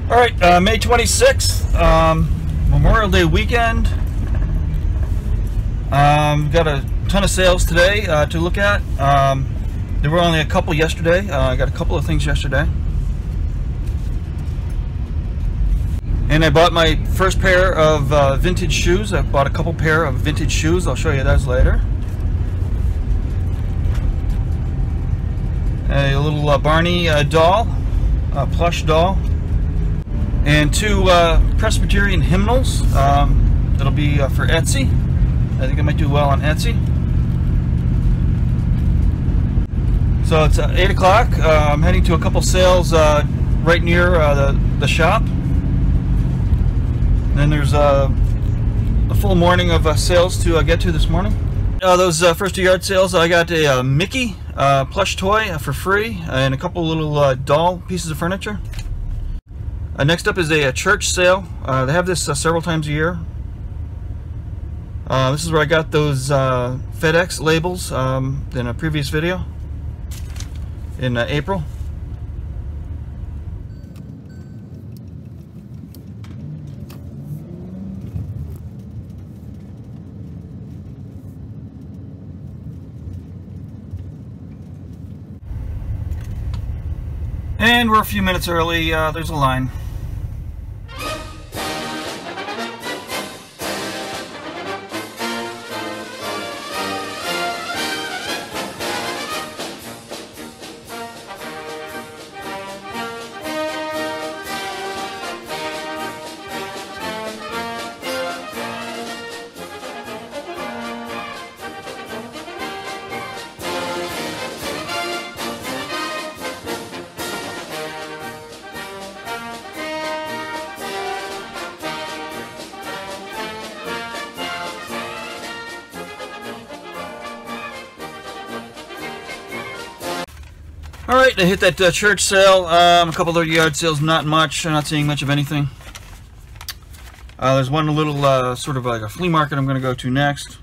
All right, May 26th, Memorial Day weekend. Got a ton of sales today to look at. There were only a couple yesterday. I got a couple of things yesterday. And I bought my first pair of vintage shoes. I bought a couple pair of vintage shoes. I'll show you those later. A little Barney doll, a plush doll. And two Presbyterian hymnals. That'll be for Etsy. I think I might do well on Etsy. So it's 8 o'clock. I'm heading to a couple sales right near the shop. And then there's a full morning of sales to get to this morning. Those first two yard sales, I got a Mickey plush toy for free and a couple little doll pieces of furniture. Next up is a church sale. They have this several times a year. This is where I got those FedEx labels in a previous video in April. And we're a few minutes early. There's a line. Alright, I hit that church sale, a couple of yard sales, not much. I'm not seeing much of anything. There's one little sort of like a flea market I'm going to go to next.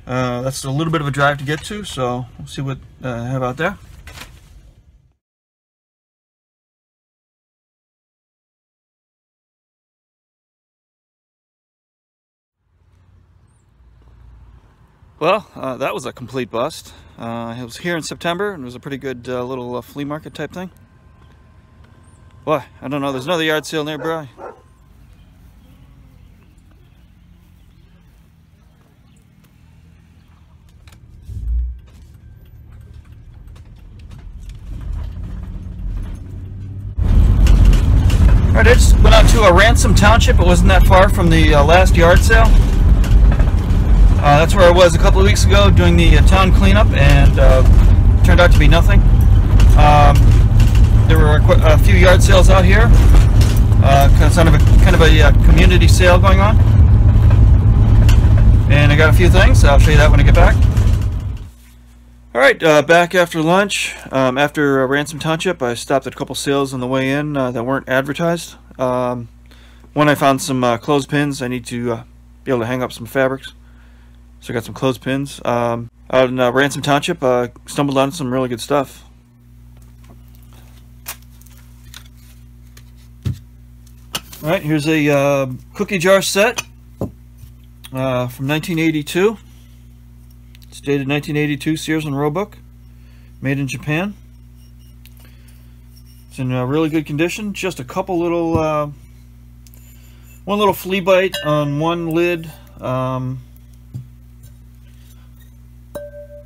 That's a little bit of a drive to get to, so we'll see what I have out there. Well, that was a complete bust. It was here in September, and it was a pretty good little flea market type thing. Boy, I don't know, there's another yard sale nearby. Alright, I just went out to Ransom Township. It wasn't that far from the last yard sale. That's where I was a couple of weeks ago doing the town cleanup, and turned out to be nothing. There were a few yard sales out here. Kind of a community sale going on. And I got a few things. I'll show you that when I get back. Alright, back after lunch. After Ransom Township, I stopped at a couple sales on the way in that weren't advertised. One, I found some clothespins. I need to be able to hang up some fabrics. So I got some clothespins. Out in Ransom Township, stumbled on some really good stuff. Alright, here's a cookie jar set from 1982. It's dated 1982, Sears and Roebuck. Made in Japan. It's in really good condition. Just a couple little... one little flea bite on one lid.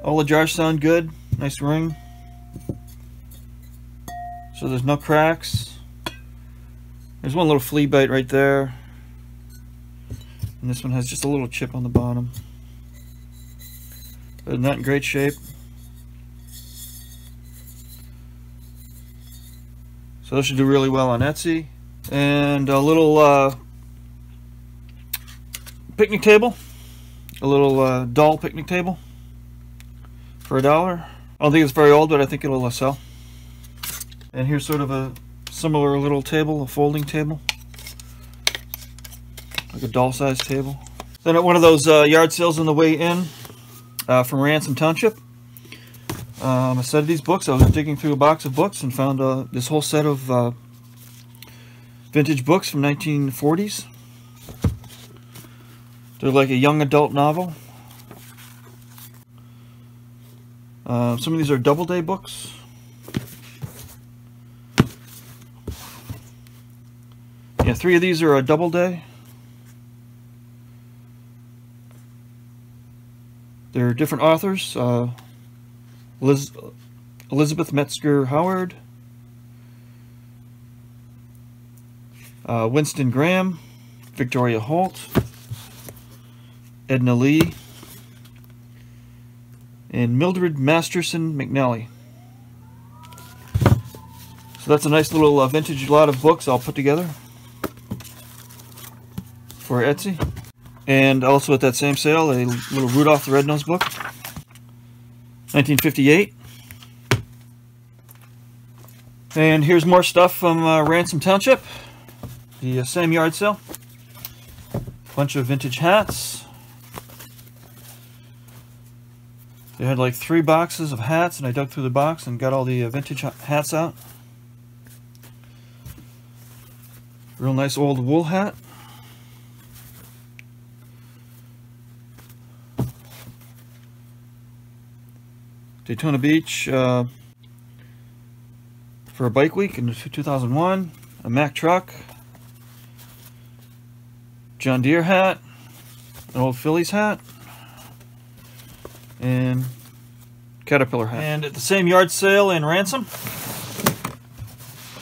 All the jars sound good. Nice ring. So there's no cracks. There's one little flea bite right there. And this one has just a little chip on the bottom. But not in great shape. So those should do really well on Etsy. And a little picnic table. A little doll picnic table. For $1. I don't think it's very old, but I think it'll sell. And here's sort of a similar little table, a folding table. Like a doll-sized table. Then at one of those yard sales on the way in from Ransom Township, A set of these books. I was digging through a box of books and found this whole set of vintage books from 1940s. They're like a young adult novel. Some of these are Doubleday books. Yeah, 3 of these are a Doubleday. They're different authors. Elizabeth Metzger Howard, Winston Graham, Victoria Holt, Edna Lee, and Mildred Masterson McNally. So that's a nice little vintage lot of books all put together for Etsy. And also at that same sale, a little Rudolph the Red-Nosed book, 1958. And here's more stuff from Ransom Township, the same yard sale. Bunch of vintage hats. They had like 3 boxes of hats, and I dug through the box and got all the vintage hats out. Real nice old wool hat. Daytona Beach for a bike week in 2001. A Mack truck. John Deere hat. An old Phillies hat. And Caterpillar hat. And at the same yard sale in Ransom,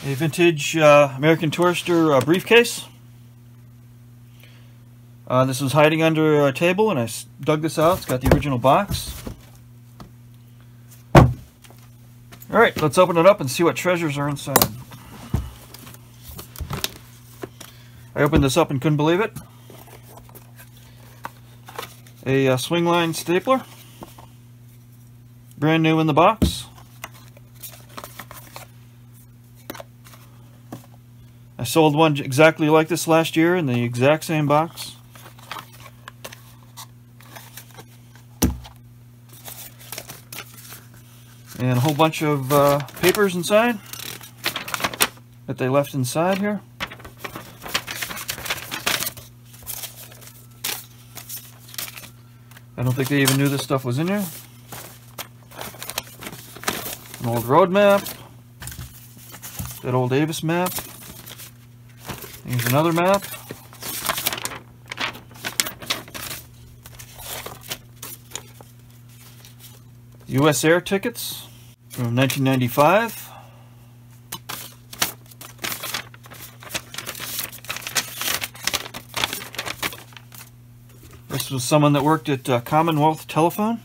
a vintage American Tourister briefcase. This was hiding under a table, and I dug this out. It's got the original box. Alright, let's open it up and see what treasures are inside. I opened this up and couldn't believe it. A swing line stapler. Brand new in the box. I sold one exactly like this last year in the exact same box. And a whole bunch of papers inside that they left inside here. I don't think they even knew this stuff was in here. An old road map. That old Davis map. Here's another map. U.S. Air tickets from 1995. This was someone that worked at Commonwealth Telephone.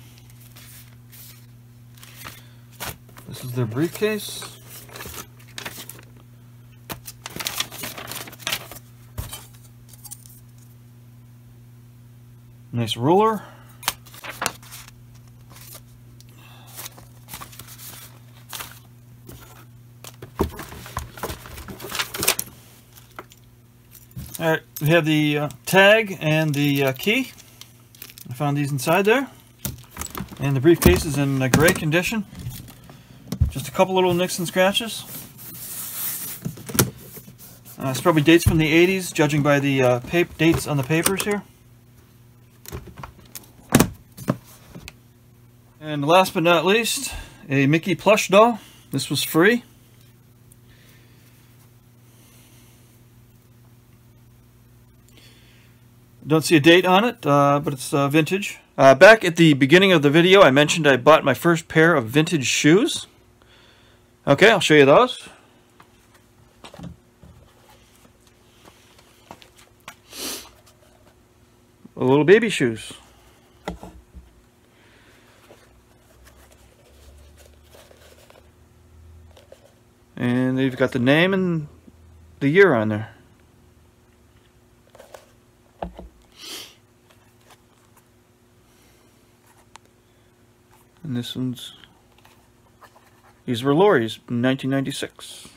This is their briefcase. Nice ruler. Alright, we have the tag and the key. I found these inside there. And the briefcase is in great condition. Just a couple little nicks and scratches. It's probably dates from the 80s, judging by the dates on the papers here. And last but not least, a Mickey plush doll. This was free. Don't see a date on it, but it's vintage. Back at the beginning of the video, I mentioned I bought my first pair of vintage shoes. Okay, I'll show you those. Little baby shoes. And they've got the name and the year on there. And this one's, these were Lori's in 1996.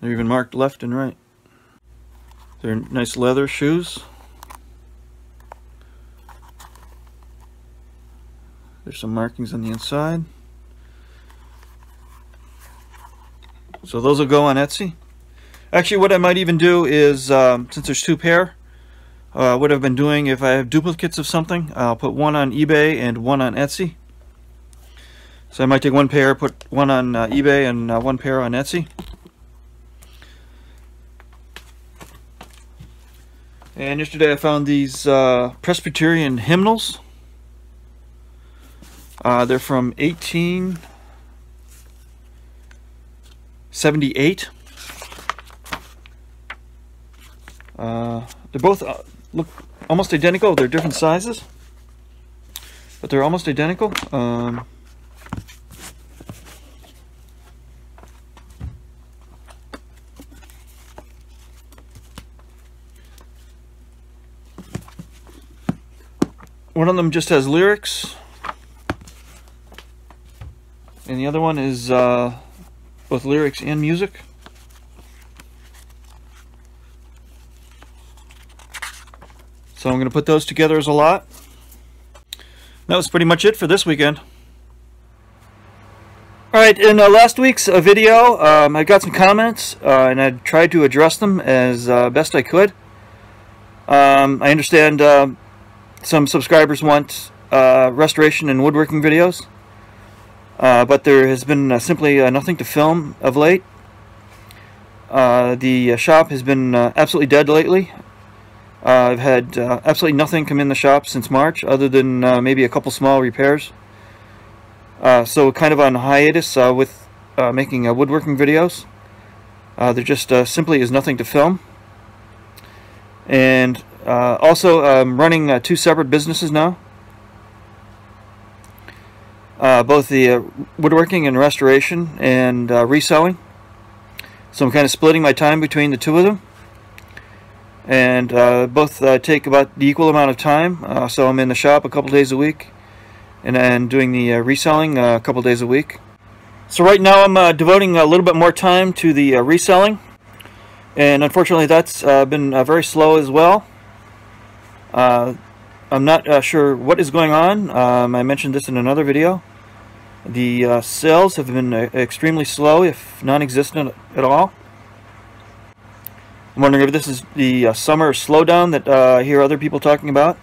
They're even marked left and right. They're nice leather shoes. There's some markings on the inside. So those will go on Etsy. Actually, what I might even do is, since there's 2 pair, what I've been doing, if I have duplicates of something, I'll put one on eBay and one on Etsy. So I might take 1 pair, put one on eBay and 1 pair on Etsy. And yesterday I found these Presbyterian hymnals. They're from 1878. They're both look almost identical. They're different sizes, but they're almost identical. One of them just has lyrics, and the other one is both lyrics and music. So I'm going to put those together as a lot. That was pretty much it for this weekend. Alright, in last week's video, I got some comments, and I tried to address them as best I could. I understand some subscribers want restoration and woodworking videos, but there has been simply nothing to film of late. The shop has been absolutely dead lately. I've had absolutely nothing come in the shop since March, other than maybe a couple small repairs. So kind of on hiatus with making woodworking videos. There just simply is nothing to film. And also I'm running 2 separate businesses now. Both the woodworking and restoration and reselling. So I'm kind of splitting my time between the 2 of them. And both take about the equal amount of time. So I'm in the shop a couple days a week, and doing the reselling a couple days a week. So right now I'm devoting a little bit more time to the reselling, and unfortunately that's been very slow as well. I'm not sure what is going on. I mentioned this in another video. The sales have been extremely slow, if non-existent at all. I'm wondering if this is the summer slowdown that I hear other people talking about.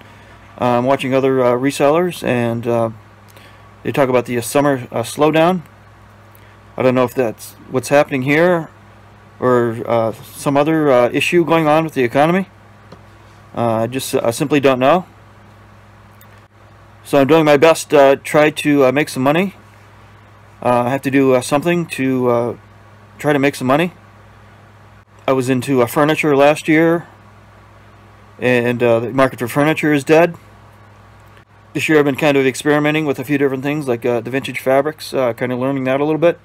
I'm watching other resellers, and they talk about the summer slowdown. I don't know if that's what's happening here or some other issue going on with the economy. I simply don't know. So I'm doing my best to try to make some money. I have to do something to try to make some money. I was into furniture last year, and the market for furniture is dead. This year I've been kind of experimenting with a few different things, like the vintage fabrics, kind of learning that a little bit.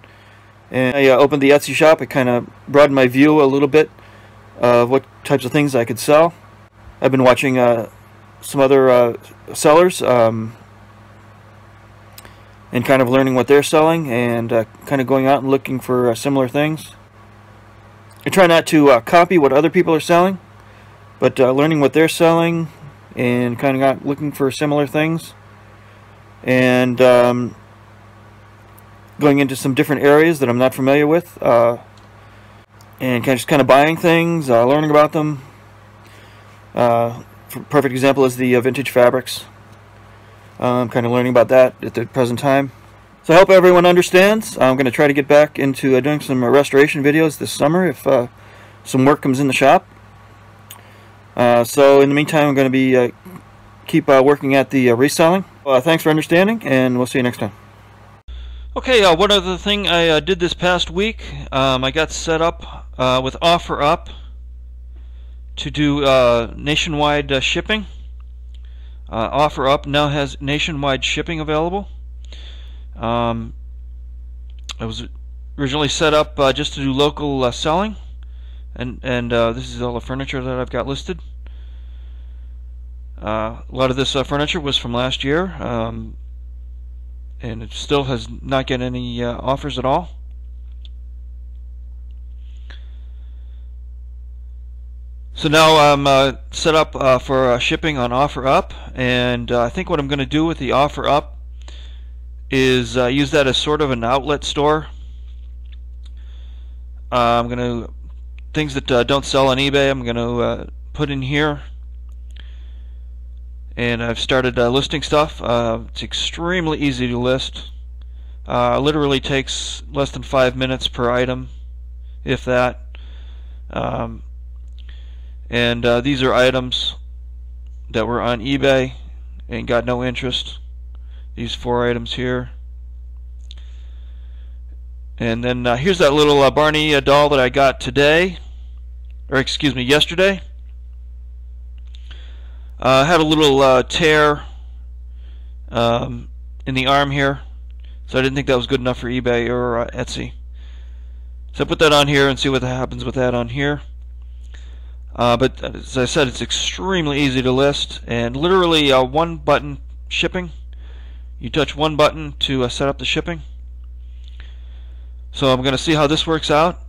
And I opened the Etsy shop. It kind of broadened my view a little bit of what types of things I could sell. I've been watching some other sellers and kind of learning what they're selling, and kind of going out and looking for similar things. I try not to copy what other people are selling, but learning what they're selling and kind of looking for similar things, and going into some different areas that I'm not familiar with, and just kind of buying things, learning about them. Perfect example is the vintage fabrics. I'm kind of learning about that at the present time. So I hope everyone understands. I'm going to try to get back into doing some restoration videos this summer if some work comes in the shop. So in the meantime, I'm going to be keep working at the reselling. Thanks for understanding, and we'll see you next time. Okay, one other thing I did this past week, I got set up with OfferUp to do nationwide shipping. OfferUp now has nationwide shipping available. I was originally set up just to do local selling, and this is all the furniture that I've got listed. A lot of this furniture was from last year, and it still has not get any offers at all. So now I'm set up for shipping on OfferUp, and I think what I'm going to do with the OfferUp is use that as sort of an outlet store. I'm going to, things that don't sell on eBay, I'm going to put in here. And I've started listing stuff. It's extremely easy to list. Literally takes less than 5 minutes per item, if that. And these are items that were on eBay and got no interest. These 4 items here. And then here's that little Barney doll that I got today, or excuse me, yesterday. Had a little tear in the arm here, so I didn't think that was good enough for eBay or Etsy. So I put that on here and see what happens with that on here. But as I said, it's extremely easy to list, and literally one button shipping. You touch one button to set up the shipping. So I'm going to see how this works out.